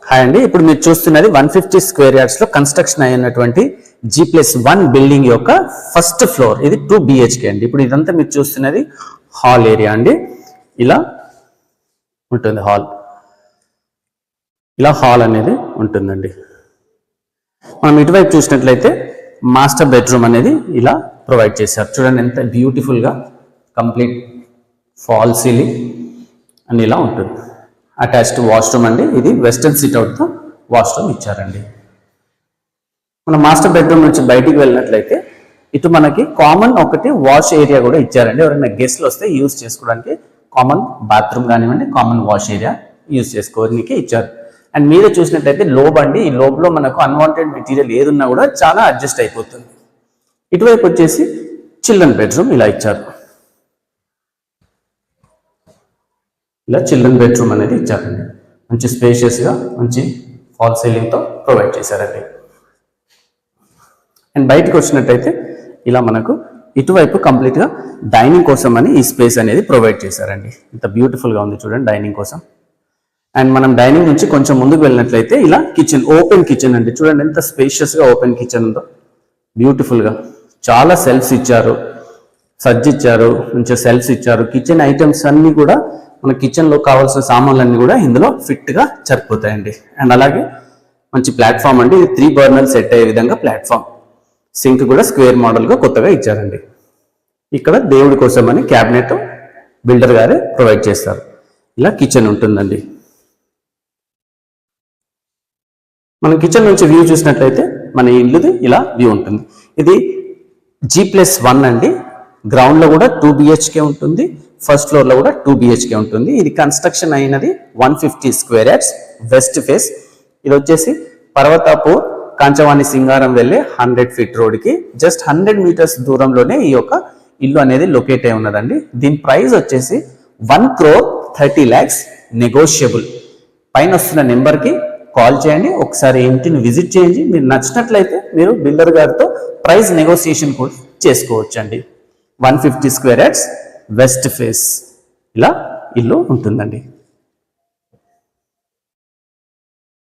Hi అండి, ఇప్పుడు మీరు చూస్తున్నది 150 స్క్వేర్ యార్డ్స్ లో కన్స్ట్రక్షన్ అయినటువంటి G+1 బిల్డింగ్ యొక్క ఫస్ట్ ఫ్లోర్. ఇది 2 BHK అండి. ఇప్పుడు ఇదంతా మీరు చూస్తున్నది హాల్ ఏరియా అండి. ఇలా ఉంటుంది హాల్. ఇలా హాల్ అనేది ఉంటుందండి. మనం ఇటువైపు చూసినట్లయితే మాస్టర్ బెడ్రూమ్ అనేది ఇలా ప్రొవైడ్ చేశారు. చూడండి ఎంత బ్యూటిఫుల్ గా కంప్లీట్ ఫాల్ సీలింగ్ అని ఇలా ఉంటుంది. అటాచ్డ్ వాష్రూమ్ అండి. ఇది వెస్టర్న్ సిట్అవుట్ తో వాష్రూమ్ ఇచ్చారండి. మన మాస్టర్ బెడ్రూమ్ నుంచి బయటికి వెళ్ళినట్లయితే ఇటు మనకి కామన్ ఒకటి వాష్ ఏరియా కూడా ఇచ్చారండి. ఎవరైనా గెస్ట్లు వస్తే యూజ్ చేసుకోవడానికి కామన్ బాత్రూమ్ కానివ్వండి, కామన్ వాష్ ఏరియా యూజ్ చేసుకోవడానికి ఇచ్చారు. అండ్ మీరే చూసినట్లయితే లోబ్ అండి. ఈ లోబ్ లో మనకు అన్వాంటెడ్ మెటీరియల్ ఏదున్నా కూడా చాలా అడ్జస్ట్ అయిపోతుంది. ఇటువైపు వచ్చేసి చిల్డ్రన్ బెడ్రూమ్ ఇలా ఇచ్చారు. ఇలా చిల్డ్రన్ బెడ్రూమ్ అనేది ఇచ్చారండి. మంచి స్పేషియస్ గా మంచి ఫాల్ సీలింగ్ తో ప్రొవైడ్ చేశారండి. అండ్ బయటకు వచ్చినట్టయితే ఇలా మనకు ఇటువైపు కంప్లీట్ గా డైనింగ్ కోసం అని ఈ స్పేస్ అనేది ప్రొవైడ్ చేశారండి. ఇంత బ్యూటిఫుల్ గా ఉంది చూడండి డైనింగ్ కోసం. అండ్ మనం డైనింగ్ నుంచి కొంచెం ముందుకు వెళ్ళినట్లయితే ఇలా కిచెన్, ఓపెన్ కిచెన్ అండి. చూడండి ఎంత స్పేషియస్ గా ఓపెన్ కిచెన్ ఉందో, బ్యూటిఫుల్ గా. చాలా సెల్ఫ్స్ ఇచ్చారు, సజ్జ ఇచ్చారు, మంచిగా సెల్ఫ్స్ ఇచ్చారు. కిచెన్ ఐటమ్స్ అన్ని కూడా మన కిచెన్ లో కావాల్సిన సామాన్లన్నీ కూడా ఇందులో ఫిట్ గా సరిపోతాయండి. అండ్ అలాగే మంచి ప్లాట్ఫామ్ అండి. ఇది 3 బర్నర్ సెట్ అయ్యే విధంగా ప్లాట్ఫామ్. సింక్ కూడా స్క్వేర్ మోడల్ గా కొత్తగా ఇచ్చారండి. ఇక్కడ దేవుడి కోసం అని క్యాబినెట్ బిల్డర్ గారే ప్రొవైడ్ చేస్తారు. ఇలా కిచెన్ ఉంటుందండి. మనం కిచెన్ నుంచి వ్యూ చూసినట్లయితే మన ఇల్లుది ఇలా వ్యూ ఉంటుంది. ఇది G+1 అండి. గ్రౌండ్ లో కూడా 2 BHK ఉంటుంది, ఫస్ట్ ఫ్లోర్ లో కూడా 2 BHK ఉంటుంది. ఇది కన్స్ట్రక్షన్ అయినది 150 స్క్వేర్ యార్డ్స్ వెస్ట్ ఫేస్. ఇది వచ్చేసి పర్వతాపూర్ కాంచవాణి సింగారం వెళ్ళే 100 ఫీట్ రోడ్ కి జస్ట్ 100 మీటర్స్ దూరంలోనే ఈ యొక్క ఇల్లు అనేది లొకేట్ అయి ఉన్నదండి. దీని ప్రైస్ వచ్చేసి 1,30,00,000 నెగోషియబుల్. పైన వస్తున్న నెంబర్ కి కాల్ చేయండి, ఒకసారి ఇంటిని విజిట్ చేయండి. మీరు నచ్చినట్లయితే మీరు బిల్డర్ గారితో ప్రైస్ నెగోసియేషన్ కూడా చేసుకోవచ్చండి. 150 స్క్వేర్ యార్డ్స్ వెస్ట్ ఫేస్ ఇలా ఇల్లు ఉంటుందండి.